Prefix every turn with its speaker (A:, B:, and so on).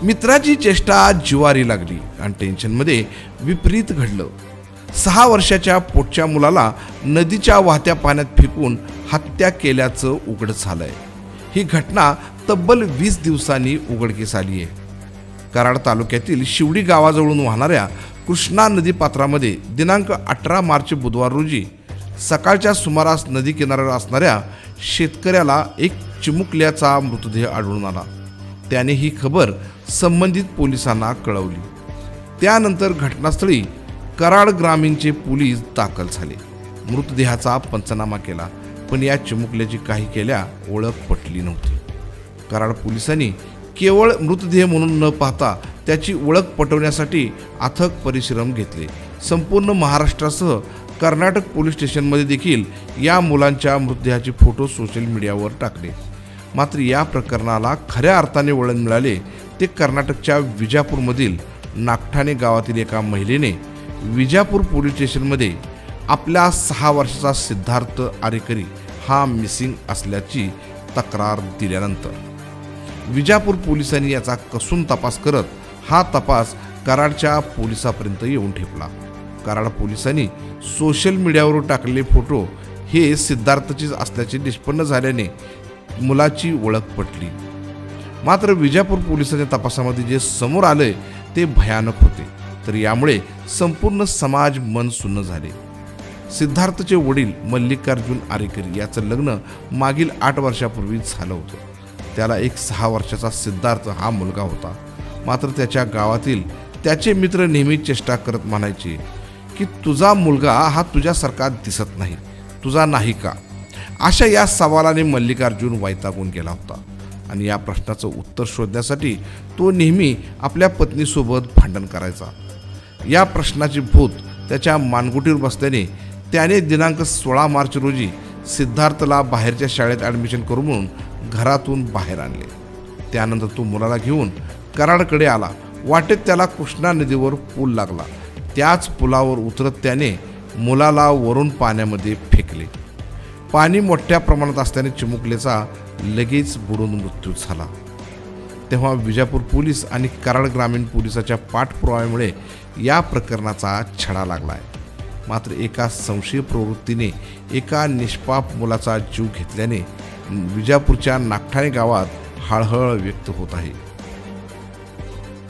A: मित्राची चेष्टा जिवारी लागली आणि टेन्शनमध्ये विपरीत घडलं. 6 वर्षाच्या पोटच्या मुलाला नदीच्या वाहत्या पाण्यात फेकून हत्या केल्याचं उघड झालंय. ही घटना तब्बल 20 दिवसांनी उघडकीस आली आहे. कराड तालुक्यातील शिवडी गावाजवळून वाहणाऱ्या कृष्णा नदी पात्रामध्ये दिनांक 18 मार्च बुधवार रोजी सकाळच्या सुमारास नदी किनाऱ्यावर असणाऱ्या शेतकऱ्याला एक चिमुकल्याचा मृतदेह आढळून आला. त्याने ही खबर संबंधित पोलिसांना कळवली. त्यानंतर घटनास्थळी कराड ग्रामीणचे पोलीस दाखल झाले. मृतदेहाचा पंचनामा केला, पण या चिमुकल्याची काही केल्या ओळख पटली नव्हती. कराड पोलिसांनी केवळ मृतदेह म्हणून न पाहता त्याची ओळख पटवण्यासाठी अथक परिश्रम घेतले. संपूर्ण महाराष्ट्रासह कर्नाटक पोलीस स्टेशनमध्ये देखील या मुलांच्या मृतदेहाचे फोटो सोशल मीडियावर टाकले. मात्र या प्रकरणाला खऱ्या अर्थाने वळण मिळाले ते कर्नाटकच्या विजापूरमधील नागठाणे गावातील एका महिलेने विजापूर पोलीस स्टेशनमध्ये आपल्या 6 वर्षाचा सिद्धार्थ आरेकरी हा मिसिंग असल्याची तक्रार दिल्यानंतर विजापूर पोलिसांनी याचा कसून तपास करत हा तपास कराडच्या पोलिसांपर्यंत येऊन ठेपला. कराड पोलिसांनी सोशल मीडियावर टाकलेले फोटो हे सिद्धार्थचेच असल्याचे निष्पन्न झाल्याने मुलाची ओळख पटली. मात्र विजापूर पोलिसांच्या तपासामध्ये जे समोर आले ते भयानक होते. तर यामुळे संपूर्ण समाज मन सुन्न झाले. सिद्धार्थचे वडील मल्लिकार्जुन आरेकरी याचं लग्न मागील 8 वर्षापूर्वी झालं होतं. त्याला एक 6 वर्षाचा सिद्धार्थ हा मुलगा होता. मात्र त्याच्या गावातील त्याचे मित्र नेहमी चेष्टा करत म्हणायचे की तुझा मुलगा हा तुझ्यासारखा दिसत नाही, तुझा नाही का? अशा या सवालाने मल्लिकार्जुन वैतागून गेला होता आणि या प्रश्नाचं उत्तर शोधण्यासाठी तो नेहमी आपल्या पत्नीसोबत भांडण करायचा. या प्रश्नाचे भूत त्याच्या मानगुटीवर बसल्याने त्याने दिनांक 16 मार्च रोजी सिद्धार्थला बाहेरच्या शाळेत ॲडमिशन करू म्हणून घरातून बाहेर आणले. त्यानंतर तो मुलाला घेऊन कराडकडे आला. वाटेत त्याला कृष्णा नदीवर पूल लागला. त्याच पुलावर उतरत त्याने मुलाला वरून पाण्यामध्ये फेकले. पाणी मोठ्या प्रमाणात असल्याने चिमुकलेचा लगेच बुडून मृत्यू झाला. तेव्हा विजापूर पोलीस आणि कराड ग्रामीण पोलिसाच्या पाठपुराव्यामुळे या प्रकरणाचा छडा लागलाय. मात्र एका संशय प्रवृत्तीने एका निष्पाप मुलाचा जीव घेतल्याने विजापूरच्या नागठाणे गावात हळहळ व्यक्त होत आहे.